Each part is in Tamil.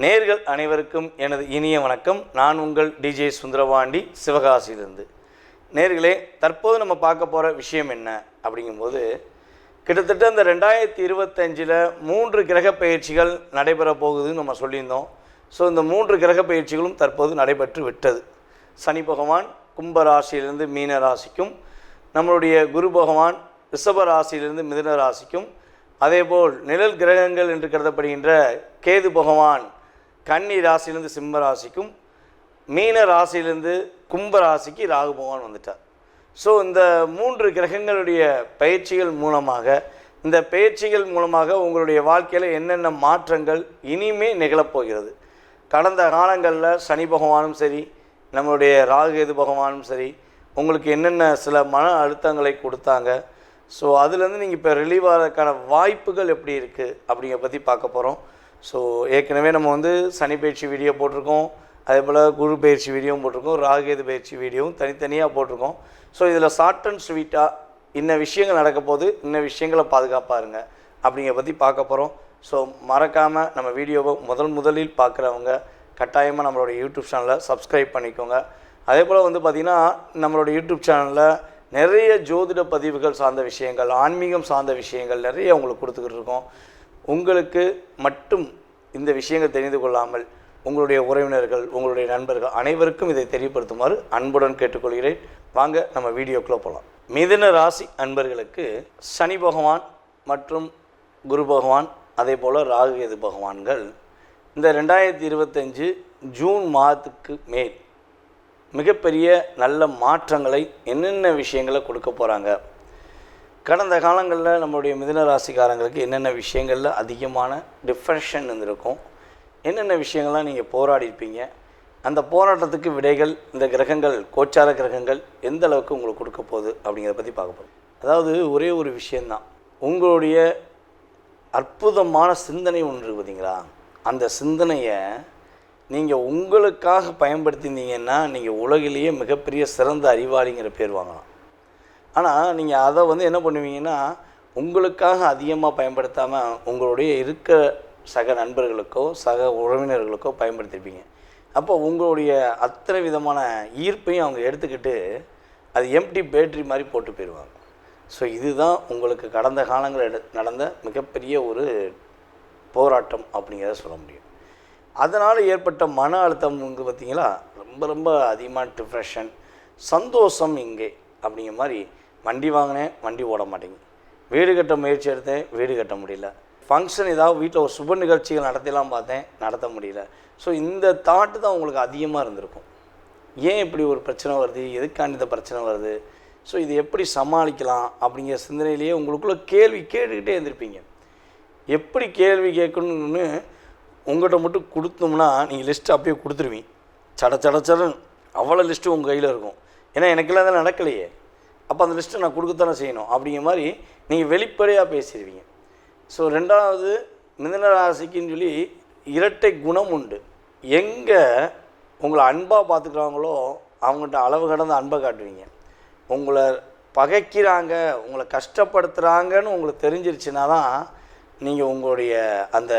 நேர்கள் அனைவருக்கும் எனது இனிய வணக்கம். நான் உங்கள் டிஜே சுந்தரபாண்டி, சிவகாசியிலிருந்து. நேர்களே, தற்போது நம்ம பார்க்க போகிற விஷயம் என்ன அப்படிங்கும்போது, கிட்டத்தட்ட இந்த 2025 3 கிரக பயிற்சிகள் நடைபெற போகுதுன்னு நம்ம சொல்லியிருந்தோம். ஸோ இந்த 3 கிரக பயிற்சிகளும் தற்போது நடைபெற்று விட்டது. சனி பகவான் கும்ப ராசியிலிருந்து மீன ராசிக்கும், நம்மளுடைய குரு பகவான் ரிஷப ராசியிலிருந்து மிதுன ராசிக்கும், அதேபோல் நிழல் கிரகங்கள் என்று கருதப்படுகின்ற கேது பகவான் கன்னி ராசியிலிருந்து சிம்ம ராசிக்கும், மீன ராசியிலிருந்து கும்ப ராசிக்கு ராகு பகவான் வந்துட்டார். ஸோ இந்த 3 கிரகங்களுடைய பயிற்சிகள் மூலமாக, இந்த பயிற்சிகள் மூலமாக உங்களுடைய வாழ்க்கையில் என்னென்ன மாற்றங்கள் இனிமே நிகழப்போகிறது. கடந்த காலங்களில் சனி பகவானும் சரி, நம்மளுடைய ராகு கேது பகவானும் சரி, உங்களுக்கு என்னென்ன சில மன அழுத்தங்களை கொடுத்தாங்க. ஸோ அதுலேருந்து நீங்கள் இப்போ ரிலீவ் ஆகிறதுக்கான வாய்ப்புகள் எப்படி இருக்குது அப்படிங்கிற பற்றி பார்க்க போகிறோம். ஸோ ஏற்கனவே நம்ம சனி பயிற்சி வீடியோ போட்டிருக்கோம், அதே போல் குரு பயிற்சி வீடியோவும் போட்டிருக்கோம், ராகுகேது பயிற்சி வீடியோவும் தனித்தனியாக போட்டிருக்கோம். ஸோ இதில் ஷார்ட் அண்ட் ஸ்வீட்டாக இன்ன விஷயங்கள் நடக்க போது, இன்ன விஷயங்களை பாதுகாப்பாக இருங்க அப்படிங்கிற பற்றி பார்க்க போகிறோம். ஸோ மறக்காமல் நம்ம வீடியோவை முதலில் பார்க்குறவங்க கட்டாயமாக நம்மளோட யூடியூப் சேனலை சப்ஸ்கிரைப் பண்ணிக்கோங்க. அதே போல் பார்த்திங்கன்னா நம்மளோட யூடியூப் சேனலில் நிறைய ஜோதிட பதிவுகள் சார்ந்த விஷயங்கள், ஆன்மீகம் சார்ந்த விஷயங்கள் நிறைய உங்களுக்கு கொடுத்துக்கிட்டு இருக்கோம். உங்களுக்கு மட்டும் இந்த விஷயங்கள் தெரிந்து கொள்ளாமல் உங்களுடைய உறவினர்கள், உங்களுடைய நண்பர்கள் அனைவருக்கும் இதை தெரியப்படுத்துமாறு அன்புடன் கேட்டுக்கொள்கிறேன். வாங்க நம்ம வீடியோக்குள்ளே போகலாம். மிதுன ராசி அன்பர்களுக்கு சனி பகவான் மற்றும் குரு பகவான், அதே போல் ராகு கேது பகவான்கள் இந்த 2025 ஜூன் மாதத்துக்கு மேல் மிகப்பெரிய நல்ல மாற்றங்களை என்னென்ன விஷயங்களை கொடுக்க போகிறாங்க. கடந்த காலங்களில் நம்மளுடைய மிதுன ராசிக்காரங்களுக்கு என்னென்ன விஷயங்களில் அதிகமான டிப்ரெஷன் இருந்திருக்கும், என்னென்ன விஷயங்கள்லாம் நீங்கள் போராடிருப்பீங்க, அந்த போராட்டத்துக்கு விடைகள் இந்த கிரகங்கள், கோச்சார கிரகங்கள் எந்த அளவுக்கு உங்களுக்கு கொடுக்க போகுது அப்படிங்கிறத பற்றி பார்க்க போகிறோம். அதாவது ஒரே ஒரு விஷயந்தான், உங்களுடைய அற்புதமான சிந்தனை ஒன்று பார்த்தீங்களா, அந்த சிந்தனையை நீங்கள் உங்களுக்காக பயன்படுத்தியிருந்தீங்கன்னா நீங்கள் உலகிலேயே மிகப்பெரிய சிறந்த அறிவாளிங்கிற பேர் வாங்கலாம். ஆனால் நீங்கள் அதை என்ன பண்ணுவீங்கன்னா, உங்களுக்காக அதிகமாக பயன்படுத்தாமல் உங்களுடைய இருக்க சக நண்பர்களுக்கோ சக உறவினர்களுக்கோ பயன்படுத்தியிருப்பீங்க. அப்போ உங்களுடைய அத்தனை விதமான ஈர்ப்பையும் அவங்க எடுத்துக்கிட்டு அது எம்டி பேட்ரி மாதிரி போட்டு போயிடுவாங்க. ஸோ இதுதான் உங்களுக்கு கடந்த காலங்களில் நடந்த மிகப்பெரிய ஒரு போராட்டம் அப்படிங்கிறத சொல்ல முடியும். அதனால் ஏற்பட்ட மன அழுத்தம் பார்த்திங்களா, ரொம்ப அதிகமான டிப்ரெஷன். சந்தோஷம் இங்கே அப்படிங்கிற மாதிரி, வண்டி வாங்கினேன், வண்டி ஓட மாட்டேங்குது, வீடு கட்ட முயற்சி எடுத்தேன், வீடு கட்ட முடியல, ஃபங்க்ஷன் ஏதாவது வீட்டில் ஒரு சுப நிகழ்ச்சிகள் நடத்தலாம் பார்த்தேன், நடத்த முடியல. ஸோ இந்த தாட்டு தான் உங்களுக்கு அதிகமாக இருந்திருக்கும். ஏன் இப்படி ஒரு பிரச்சனை வருது, எதுக்காண்டி இந்த பிரச்சனை வருது, ஸோ இது எப்படி சமாளிக்கலாம் அப்படிங்கிற சிந்தனையிலேயே உங்களுக்குள்ள கேள்வி கேட்டுக்கிட்டே இருந்திருப்பீங்க. எப்படி கேள்வி கேட்கணுன்னு உங்கள்கிட்ட மட்டும் கொடுத்தோம்னா நீங்கள் லிஸ்ட்டு அப்பயே கொடுத்துருவீங்க. சடன்னு அவ்வளோ லிஸ்ட்டு உங்கள் கையில் இருக்கும். ஏன்னா எனக்கெல்லாம் அதெல்லாம் நடக்கலையே, அப்போ அந்த லிஸ்ட்டை நான் கொடுக்கத்தானே செய்யணும் அப்படிங்கிற மாதிரி நீங்கள் வெளிப்படையாக பேசிடுவீங்க. ஸோ ரெண்டாவது, மிதுன ராசிக்குன்னு சொல்லி இரட்டை குணம் உண்டு. எங்கே உங்களை அன்பாக பார்த்துக்கிறாங்களோ அவங்கள்ட்ட அளவு கடந்த அன்பை காட்டுவீங்க. உங்களை பகைக்கிறாங்க, உங்களை கஷ்டப்படுத்துகிறாங்கன்னு உங்களுக்கு தெரிஞ்சிருச்சுன்னா தான் நீங்கள் உங்களுடைய அந்த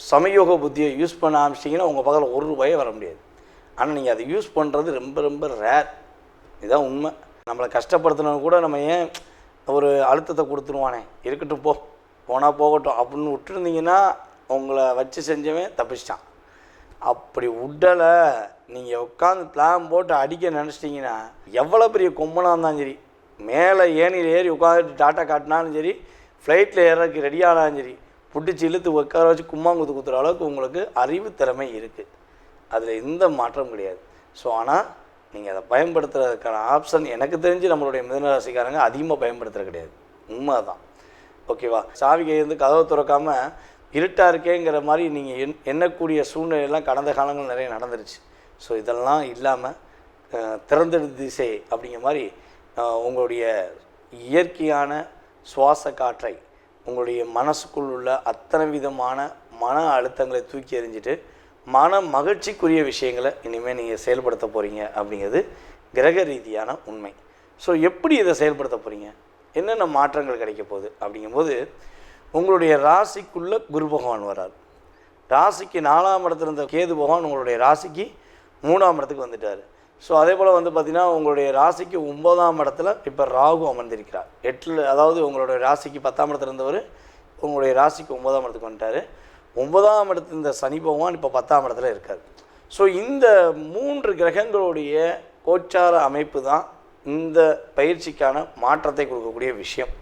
சமயோக புத்தியை யூஸ் பண்ண ஆரம்பிச்சிட்டிங்கன்னா உங்கள் பக்கத்தில் ₹1 வர முடியாது. ஆனால் நீங்கள் அதை யூஸ் பண்ணுறது ரொம்ப ரேர். இதுதான் உண்மை. நம்மளை கஷ்டப்படுத்தினவங்க கூட நம்ம ஏன் ஒரு அழுத்தத்தை கொடுத்துருவானே, இருக்கட்டும் போனால் போகட்டும் அப்படின்னு விட்டுருந்தீங்கன்னா உங்களை வச்சு செஞ்சவன் தப்பிச்சிட்டான். அப்படி விடலை, நீங்கள் உட்காந்து பிளான் போட்டு அடிக்க நினச்சிட்டிங்கன்னா எவ்வளோ பெரிய கொம்பனாக இருந்தாலும் சரி, மேலே ஏணியில் ஏறி உட்காந்துட்டு டாட்டா காட்டினாலும் சரி, ஃப்ளைட்டில் ஏறதுக்கு ரெடியானாலும் சரி, பிடிச்சி இழுத்து உட்கார வச்சு கும்மாங்குத்து குத்துற அளவுக்கு உங்களுக்கு அறிவு திறமை இருக்குது. அதில் எந்த மாற்றம் கிடையாது. ஸோ ஆனால் நீங்கள் அதை பயன்படுத்துறதுக்கான ஆப்ஷன் எனக்கு தெரிஞ்சு நம்மளுடைய மிதுன ராசிக்காரங்க அதிகமாக பயன்படுத்துறது கிடையாது. உண்மை தான். ஓகேவா? சாவி கையிலேருந்து கதவை திறக்காமல் இருட்டாக இருக்கேங்கிற மாதிரி நீங்கள் எண்ணக்கூடிய சூழ்நிலையெல்லாம் கடந்த காலங்கள் நிறைய நடந்துருச்சு. ஸோ இதெல்லாம் இல்லாமல் திறந்தெடு திசை அப்படிங்கிற மாதிரி உங்களுடைய இயற்கையான சுவாச காற்றை, உங்களுடைய மனசுக்குள் உள்ள அத்தனை விதமான மன அழுத்தங்களை தூக்கி எறிஞ்சிட்டு மன மகிழ்ச்சிக்குரிய விஷயங்களை இனிமேல் நீங்கள் செயல்படுத்த போகிறீங்க அப்படிங்கிறது கிரக ரீதியான உண்மை. ஸோ எப்படி இதை செயல்படுத்த போகிறீங்க, என்னென்ன மாற்றங்கள் கிடைக்க போகுது அப்படிங்கும்போது, உங்களுடைய ராசிக்குள்ளே குரு பகவான் வரார். ராசிக்கு 4ஆம் இடத்துல இருந்த கேது பகவான் உங்களுடைய ராசிக்கு 3ஆம் இடத்துக்கு வந்துட்டார். ஸோ அதே போல் வந்து பார்த்திங்கன்னா உங்களுடைய ராசிக்கு 9ஆம் இடத்துல இப்போ ராகு அமர்ந்திருக்கிறார். 8, அதாவது உங்களுடைய ராசிக்கு 10ஆம் இடத்துல இருந்தவர் உங்களுடைய ராசிக்கு 9ஆம் இடத்துக்கு வந்துட்டார். 9ஆம் இடத்துல இந்த சனி பகவான் இப்போ 10ஆம் இடத்துல இருக்கார். ஸோ இந்த 3 கிரகங்களுடைய கோச்சார அமைப்பு தான் இந்த பயிற்சிக்கான மாற்றத்தை கொடுக்கக்கூடிய விஷயம்.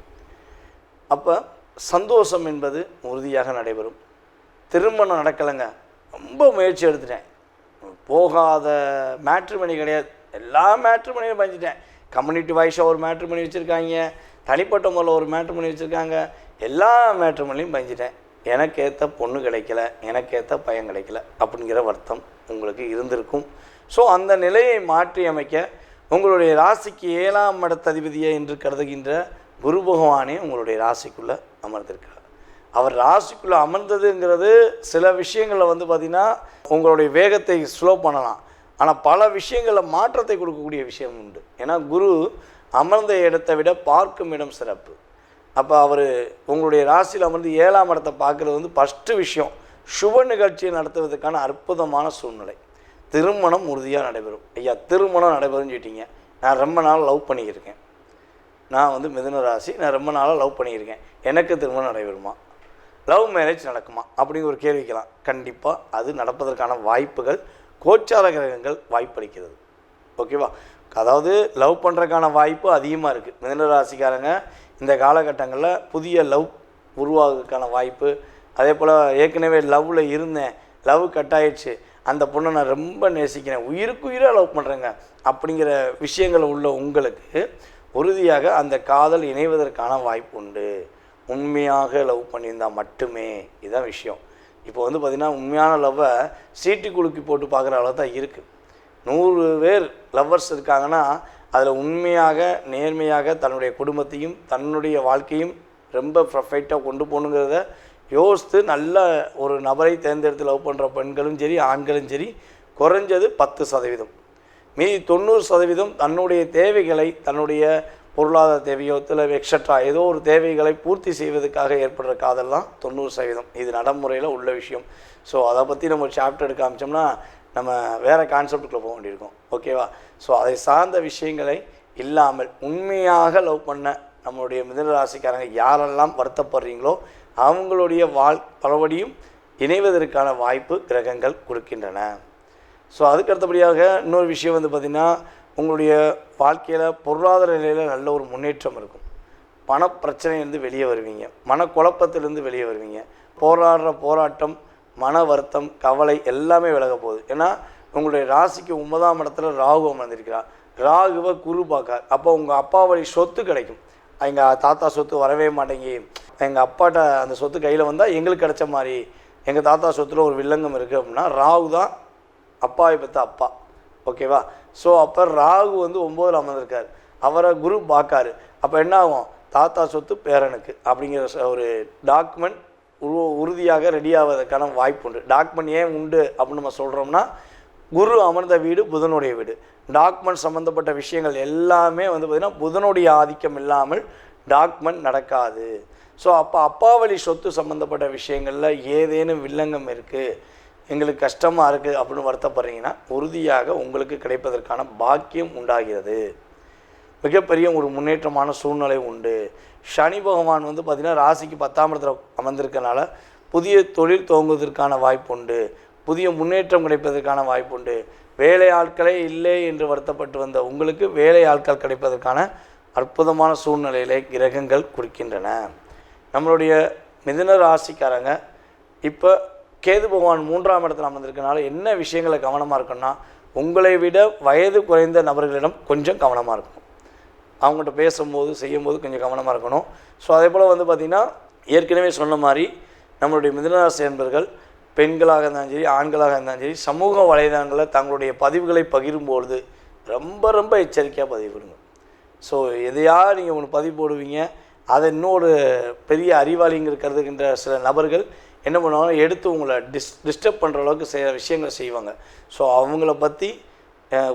அப்போ சந்தோஷம் என்பது உறுதியாக நடைபெறும். திருமணம் நடக்கலைங்க, ரொம்ப முயற்சி எடுத்துட்டேன், போகாத மேட்ரிமணி கிடையாது, எல்லா மேட்ரிமணியும் பஞ்சிட்டேன். கம்யூனிட்டி வைஸாக ஒரு மேட்ரிமணி வச்சுருக்காங்க, தனிப்பட்ட முறையில் ஒரு மேட்ரிமணி வச்சுருக்காங்க, எல்லா மேட்ரிமணிலையும் பஞ்சிட்டேன், எனக்கு ஏற்ற பொண்ணு கிடைக்கல, எனக்கு ஏற்ற பையன் கிடைக்கல அப்படிங்கிற வருத்தம் உங்களுக்கு இருந்திருக்கும். ஸோ அந்த நிலையை மாற்றி அமைக்க உங்களுடைய ராசிக்கு 7ஆம் இடத்ததிபதியை என்று கருதுகின்ற குரு பகவானே உங்களுடைய ராசிக்குள்ளே அமர்ந்திருக்கிறார். அவர் ராசிக்குள்ளே அமர்ந்ததுங்கிறது சில விஷயங்களில் வந்து பார்த்திங்கன்னா உங்களுடைய வேகத்தை ஸ்லோ பண்ணலாம், ஆனால் பல விஷயங்களில் மாற்றத்தை கொடுக்கக்கூடிய விஷயம் உண்டு. ஏன்னா குரு அமர்ந்த இடத்தை விட பார்க்கும் இடம் சிறப்பு. அப்போ அவர் உங்களுடைய ராசியில் அமர்ந்து 7ஆம் இடத்தை பார்க்குறது வந்து ஃபஸ்ட்டு விஷயம், சுப நிகழ்ச்சியை நடத்துவதற்கான அற்புதமான சூழ்நிலை. திருமணம் உறுதியாக நடைபெறும். ஐயா திருமணம் நடைபெறும்னு சொல்லிட்டீங்க. நான் ரொம்ப நாள் லவ் பண்ணியிருக்கேன், நான் வந்து மிதுன ராசி, நான் ரொம்ப நாளாக லவ் பண்ணியிருக்கேன், எனக்கு திருமணம் நடைபெறுமா, லவ் மேரேஜ் நடக்குமா அப்படிங்கிற ஒரு கேள்விக்கலாம். கண்டிப்பாக அது நடப்பதற்கான வாய்ப்புகள் கோச்சார கிரகங்கள் வாய்ப்பளிக்கிறது. ஓகேவா? அதாவது லவ் பண்ணுறதுக்கான வாய்ப்பு அதிகமாக இருக்குது. மிதுன ராசிக்காரங்க இந்த காலகட்டங்களில் புதிய லவ் உருவாகிறதுக்கான வாய்ப்பு, அதே போல் ஏற்கனவே லவ்வில் இருந்தேன், லவ் கட் ஆயிடுச்சு, அந்த பொண்ணை நான் ரொம்ப நேசிக்கிறேன், உயிருக்கு உயிராக லவ் பண்ணுறேங்க அப்படிங்கிற விஷயங்கள் உள்ள உங்களுக்கு உறுதியாக அந்த காதல் இணைவதற்கான வாய்ப்பு உண்டு. உண்மையாக லவ் பண்ணியிருந்தால் மட்டுமே. இதுதான் விஷயம். இப்போ வந்து பார்த்திங்கன்னா உண்மையான லவ்வை சீட்டு குலுக்கி போட்டு பார்க்குற அளவு தான் இருக்குது. 100 பேர் லவ்வர்ஸ் இருக்காங்கன்னா அதில் உண்மையாக நேர்மையாக தன்னுடைய குடும்பத்தையும் தன்னுடைய வாழ்க்கையும் ரொம்ப பர்ஃபெக்டாக கொண்டு போகணுங்கிறத யோசித்து நல்ல ஒரு நபரை தேர்ந்தெடுத்து லவ் பண்ணுற பெண்களும் சரி ஆண்களும் சரி குறைஞ்சது 10%. மீதி 90% தன்னுடைய தேவைகளை, தன்னுடைய பொருளாதார தேவையோ இல்லை எக்ஸட்ரா ஏதோ ஒரு தேவைகளை பூர்த்தி செய்வதற்காக ஏற்படுற காதல் தான் 90%. இது நடைமுறையில் உள்ள விஷயம். ஸோ அதை பற்றி நம்ம ஒரு சாப்டர் எடுக்க ஆரம்பித்தோம்னா நம்ம வேறு கான்செப்டுக்குள்ளே போக வேண்டியிருக்கோம். ஓகேவா? ஸோ அதை சார்ந்த விஷயங்களை இல்லாமல் உண்மையாக லவ் பண்ண நம்மளுடைய மிதுன ராசிக்காரங்க யாரெல்லாம் வருத்தப்படுறீங்களோ அவங்களுடைய பலபடியும் இணைவதற்கான வாய்ப்பு கிரகங்கள் கொடுக்கின்றன. ஸோ அதுக்கு அடுத்தபடியாக இன்னொரு விஷயம் வந்து பார்த்திங்கன்னா உங்களுடைய வாழ்க்கையில் பொருளாதார நிலையில் நல்ல ஒரு முன்னேற்றம் இருக்கும். பணப்பிரச்சனையிலேருந்து வெளியே வருவீங்க, மனக்குழப்பத்திலேருந்து வெளியே வருவீங்க. போராடுற போராட்டம், மன வருத்தம், கவலை எல்லாமே விலக போகுது. ஏன்னா உங்களுடைய ராசிக்கு 9ஆம் இடத்துல ராகு அமர்ந்திருக்கிறார். ராகுவை குரு பார்க்கார். அப்போ உங்கள் அப்பா வழி சொத்து கிடைக்கும். எங்கள் தாத்தா சொத்து வரவே மாட்டேங்கி, எங்கள் அப்பாட்ட அந்த சொத்து கையில் வந்தால் எங்களுக்கு கிடைச்ச மாதிரி, எங்கள் தாத்தா சொத்தில் ஒரு வில்லங்கம் இருக்குது அப்படின்னா ராகு தான் அப்பாவை பெற்ற அப்பா. ஓகேவா? ஸோ அப்போ ராகு வந்து 9ல் அமர்ந்திருக்கார், அவரை குரு பார்க்காரு. அப்போ என்ன ஆகும்? தாத்தா சொத்து பேரனுக்கு அப்படிங்கிற ஒரு டாக்குமெண்ட் உறுதியாக ரெடி ஆவதற்கான வாய்ப்பு உண்டு. டாக்குமெண்ட் ஏன் உண்டு அப்படின்னு நம்ம சொல்கிறோம்னா குரு அமர்ந்த வீடு புதனுடைய வீடு. டாக்குமெண்ட் சம்மந்தப்பட்ட விஷயங்கள் எல்லாமே வந்து பார்த்திங்கன்னா புதனுடைய ஆதிக்கம் இல்லாமல் டாக்குமெண்ட் நடக்காது. ஸோ அப்போ அப்பா வழி சொத்து சம்மந்தப்பட்ட விஷயங்களில் ஏதேனும் வில்லங்கம் இருக்குது, எங்களுக்கு கஷ்டமாக இருக்குது அப்படின்னு வருத்தப்படுறீங்கன்னா உறுதியாக உங்களுக்கு கிடைப்பதற்கான பாக்கியம் உண்டாகிறது. மிகப்பெரிய ஒரு முன்னேற்றமான சூழ்நிலை உண்டு. சனி பகவான் வந்து பார்த்திங்கன்னா ராசிக்கு 10ஆம் இடத்துல அமர்ந்திருக்கனால புதிய தொழில் துவங்குவதற்கான வாய்ப்பு உண்டு, புதிய முன்னேற்றம் கிடைப்பதற்கான வாய்ப்பு உண்டு. வேலை ஆட்களே இல்லை என்று வருத்தப்பட்டு வந்த உங்களுக்கு வேலை ஆட்கள் கிடைப்பதற்கான அற்புதமான சூழ்நிலையிலே கிரகங்கள் கொடுக்கின்றன. நம்மளுடைய மிதுன ராசிக்காரங்க இப்போ கேது பகவான் 3ஆம் இடத்துல அமர்ந்திருக்கனால என்ன விஷயங்களை கவனமாக இருக்கணும்னா உங்களை விட வயது குறைந்த நபர்களிடம் கொஞ்சம் கவனமாக இருக்கணும். அவங்கள்ட்ட பேசும்போது செய்யும்போது கொஞ்சம் கவனமாக இருக்கணும். ஸோ அதே போல் வந்து பார்த்திங்கன்னா ஏற்கனவே சொன்ன மாதிரி நம்மளுடைய மிதுனராசி என்பர்கள் பெண்களாக இருந்தாலும் சரி ஆண்களாக இருந்தாலும் சரி சமூக வலைதளங்களில் தங்களுடைய பதிவுகளை பகிரும்பொழுது ரொம்ப ரொம்ப எச்சரிக்கையாக பதிவு கொடுங்க. ஸோ எதையாக நீங்கள் ஒன்று பதிவு போடுவீங்க, அதை இன்னொரு பெரிய அறிவாளிங்கிற கருதுகின்ற சில நபர்கள் என்ன பண்ணுவாங்கன்னா எடுத்து உங்களை டிஸ்டர்ப் பண்ணுற அளவுக்கு விஷயங்களை செய்வாங்க. ஸோ அவங்கள பற்றி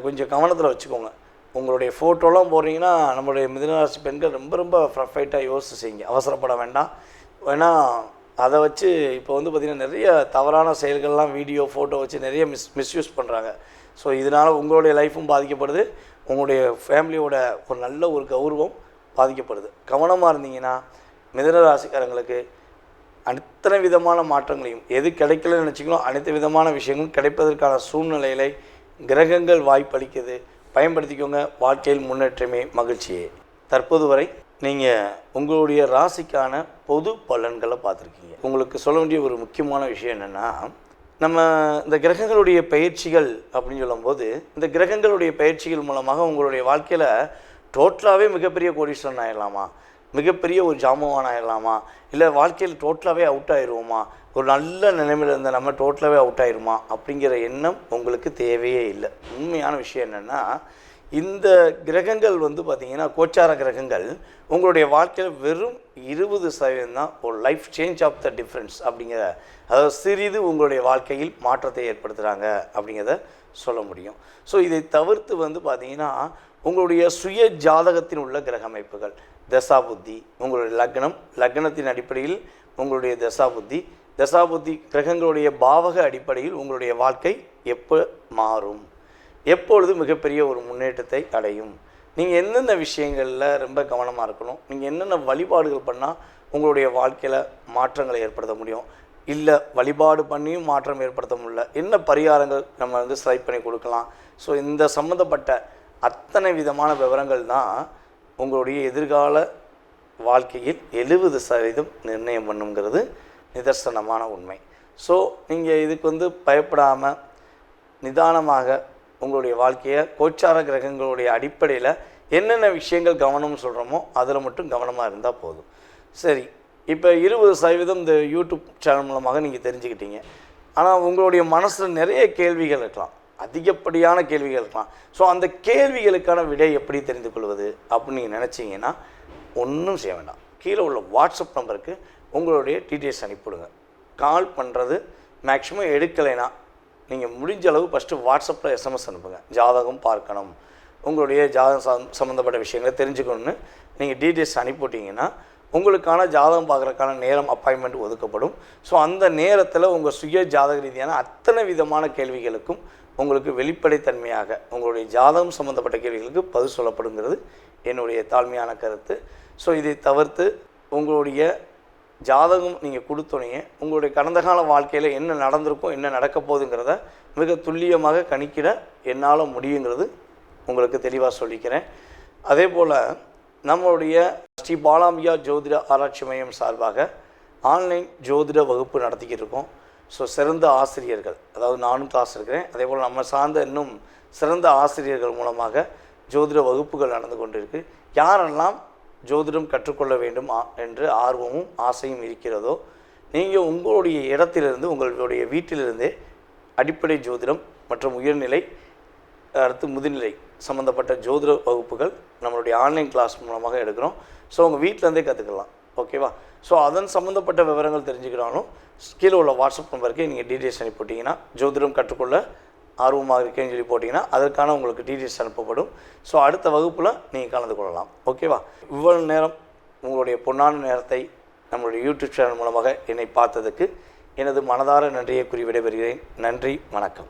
கொஞ்சம் கவனத்தில் வச்சுக்கோங்க. உங்களுடைய ஃபோட்டோலாம் போடுறீங்கன்னா நம்மளுடைய மிதுனராசி பெண்கள் ரொம்ப ரொம்ப பர்ஃபெக்டாக யோசிச்சு செய்யுங்க, அவசரப்பட வேண்டாம். ஏன்னா அதை வச்சு இப்போ வந்து பார்த்திங்கன்னா நிறைய தவறான செயல்கள்லாம் வீடியோ ஃபோட்டோ வச்சு நிறைய மிஸ்யூஸ் பண்ணுறாங்க. ஸோ இதனால் உங்களுடைய லைஃப்பும் பாதிக்கப்படுது, உங்களுடைய ஃபேமிலியோட ஒரு நல்ல ஒரு கௌரவம் பாதிக்கப்படுது. கவனமாக இருந்தீங்கன்னா மிதுன ராசிக்காரங்களுக்கு அத்தனை விதமான மாற்றங்களையும் எது கிடைக்கலன்னு நினச்சிக்கணும், அனைத்து விதமான விஷயங்களும் கிடைப்பதற்கான சூழ்நிலைகளை கிரகங்கள் வாய்ப்பளிக்குது. பயன்படுத்திக்கோங்க. வாழ்க்கையில் முன்னேற்றமே மகிழ்ச்சியே. தற்போது வரை நீங்கள் உங்களுடைய ராசிக்கான பொது பலன்களை பார்த்துருக்கீங்க. உங்களுக்கு சொல்ல வேண்டிய ஒரு முக்கியமான விஷயம் என்னென்னா, நம்ம இந்த கிரகங்களுடைய பயிற்சிகள் அப்படின்னு சொல்லும்போது, இந்த கிரகங்களுடைய பயிற்சிகள் மூலமாக உங்களுடைய வாழ்க்கையில் டோட்டலாகவே மிகப்பெரிய கோடீஸ்வரன் ஆகிடலாமா, மிகப்பெரிய ஒரு ஜாமவான் ஆகிடலாமா, இல்லை வாழ்க்கையில் டோட்டலாகவே அவுட் ஆகிடுவோமா, ஒரு நல்ல நிலைமையில் இருந்த நம்ம டோட்டலாகவே அவுட் ஆகிடுமா அப்படிங்கிற எண்ணம் உங்களுக்கு தேவையே இல்லை. உண்மையான விஷயம் என்னென்னா, இந்த கிரகங்கள் வந்து பார்த்திங்கன்னா கோச்சார கிரகங்கள் உங்களுடைய வாழ்க்கையில் வெறும் 20% தான் ஒரு life change of the difference அப்படிங்கிற, அதாவது சிறிது உங்களுடைய வாழ்க்கையில் மாற்றத்தை ஏற்படுத்துகிறாங்க அப்படிங்கிறத சொல்ல முடியும். ஸோ இதை தவிர்த்து வந்து பார்த்திங்கன்னா உங்களுடைய சுய ஜாதகத்தில் உள்ள கிரக அமைப்புகள், தசாபுத்தி, உங்களுடைய லக்னத்தின் அடிப்படையில் உங்களுடைய தசாபுத்தி கிரகங்களுடைய பாவக அடிப்படையில் உங்களுடைய வாழ்க்கை எப்போ மாறும், எப்பொழுது மிகப்பெரிய ஒரு முன்னேற்றத்தை அடையும், நீங்கள் எந்தெந்த விஷயங்களில் ரொம்ப கவனமாக இருக்கணும், நீங்கள் என்னென்ன வழிபாடுகள் பண்ணால் உங்களுடைய வாழ்க்கையில் மாற்றங்களை ஏற்படுத்த முடியும், இல்லை வழிபாடு பண்ணியும் மாற்றம் ஏற்படுத்த முடியல, என்ன பரிகாரங்கள் நம்ம வந்து செலக்ட் பண்ணி கொடுக்கலாம். ஸோ இந்த சம்மந்தப்பட்ட அத்தனை விதமான விவரங்கள் தான் உங்களுடைய எதிர்கால வாழ்க்கையில் 70% நிர்ணயம் பண்ணுங்கிறது நிதர்சனமான உண்மை. ஸோ நீங்கள் இதுக்கு வந்து பயப்படாமல் நிதானமாக உங்களுடைய வாழ்க்கையை கோச்சார கிரகங்களுடைய அடிப்படையில் என்னென்ன விஷயங்கள் கவனம்னு சொல்கிறோமோ அதில் மட்டும் கவனமாக இருந்தால் போதும். சரி, இப்போ 20% இந்த யூடியூப் சேனல் மூலமாக நீங்கள் தெரிஞ்சுக்கிட்டீங்க. ஆனால் உங்களுடைய மனசில் நிறைய கேள்விகள் இருக்கலாம், அதிகப்படியான கேள்விகள் இருக்கலாம். ஸோ அந்த கேள்விகளுக்கான விடை எப்படி தெரிந்து கொள்வது அப்படின்னு நீங்கள் நினச்சிங்கன்னா ஒன்றும் செய்ய வேண்டாம். கீழே உள்ள வாட்ஸ்அப் நம்பருக்கு உங்களுடைய டீட்டெயில்ஸ் அனுப்பிவிடுங்க. கால் பண்ணுறது மேக்ஸிமம் எடுக்கலைன்னா நீங்கள் முடிஞ்ச அளவு ஃபஸ்ட்டு வாட்ஸ்அப்பில் எஸ்எம்எஸ் அனுப்புங்க. ஜாதகம் பார்க்கணும், உங்களுடைய ஜாதகம் சம்மந்தப்பட்ட விஷயங்களை தெரிஞ்சுக்கணுன்னு நீங்கள் டீட்டெயில்ஸ் அனுப்பிவிட்டிங்கன்னா உங்களுக்கான ஜாதகம் பார்க்குறதுக்கான நேரம் அப்பாயின்மெண்ட் ஒதுக்கப்படும். ஸோ அந்த நேரத்தில் உங்கள் சுய ஜாதக ரீதியான அத்தனை விதமான கேள்விகளுக்கும் உங்களுக்கு வெளிப்படைத்தன்மையாக உங்களுடைய ஜாதகம் சம்மந்தப்பட்ட கேள்விகளுக்கு பதில் சொல்லப்படுங்கிறது என்னுடைய தாழ்மையான கருத்து. ஸோ இதை தவிர்த்து உங்களுடைய ஜாதகம் நீங்கள் கொடுத்தோன்னே உங்களுடைய கடந்த கால வாழ்க்கையில் என்ன நடந்திருக்கும், என்ன நடக்க போகுதுங்கிறத மிக துல்லியமாக கணிக்கிட என்னால் முடியுங்கிறது உங்களுக்கு தெளிவாக சொல்லிக்கிறேன். அதே போல் நம்மளுடைய ஸ்ரீ பாலாம்பிகா ஜோதிட ஆராய்ச்சி மையம் சார்பாக ஆன்லைன் ஜோதிட வகுப்பு நடத்திக்கிட்டு இருக்கோம். ஸோ சிறந்த ஆசிரியர்கள், அதாவது நானும் கிளாஸ் இருக்கிறேன், அதே போல் நம்ம சார்ந்த இன்னும் சிறந்த ஆசிரியர்கள் மூலமாக ஜோதிட வகுப்புகள் நடந்து கொண்டிருக்கு. யாரெல்லாம் ஜோதிடம் கற்றுக்கொள்ள வேண்டும் என்று ஆர்வமும் ஆசையும் இருக்கிறதோ, நீங்கள் உங்களுடைய இடத்திலிருந்து உங்களுடைய வீட்டிலிருந்தே அடிப்படை ஜோதிடம் மற்றும் உயர்நிலை அடுத்து முதுநிலை சம்மந்தப்பட்ட ஜோதிட வகுப்புகள் நம்மளுடைய ஆன்லைன் கிளாஸ் மூலமாக எடுக்கிறோம். ஸோ உங்கள் வீட்டிலேருந்தே கற்றுக்கலாம். ஓகேவா? ஸோ அதன் சம்மந்தப்பட்ட விவரங்கள் தெரிஞ்சுக்கிறாலும் கீழே உள்ள வாட்ஸ்அப் நம்பருக்கு நீங்கள் டீட்டெயில்ஸ் அனுப்பிவிட்டிங்கன்னா, ஜோதிடம் கற்றுக்கொள்ள ஆர்வமாக இருக்கேன்னு சொல்லி போட்டிங்கன்னா அதற்கான உங்களுக்கு டீட்டெயில்ஸ் அனுப்பப்படும். ஸோ அடுத்த வகுப்பில் நீங்கள் கலந்து கொள்ளலாம். ஓகேவா? இவ்வளவு நேரம் உங்களுடைய பொன்னான நேரத்தை நம்மளுடைய யூடியூப் சேனல் மூலமாக என்னை பார்த்ததுக்கு எனது மனதார நன்றியை கூறி விடைபெறுகிறேன். நன்றி, வணக்கம்.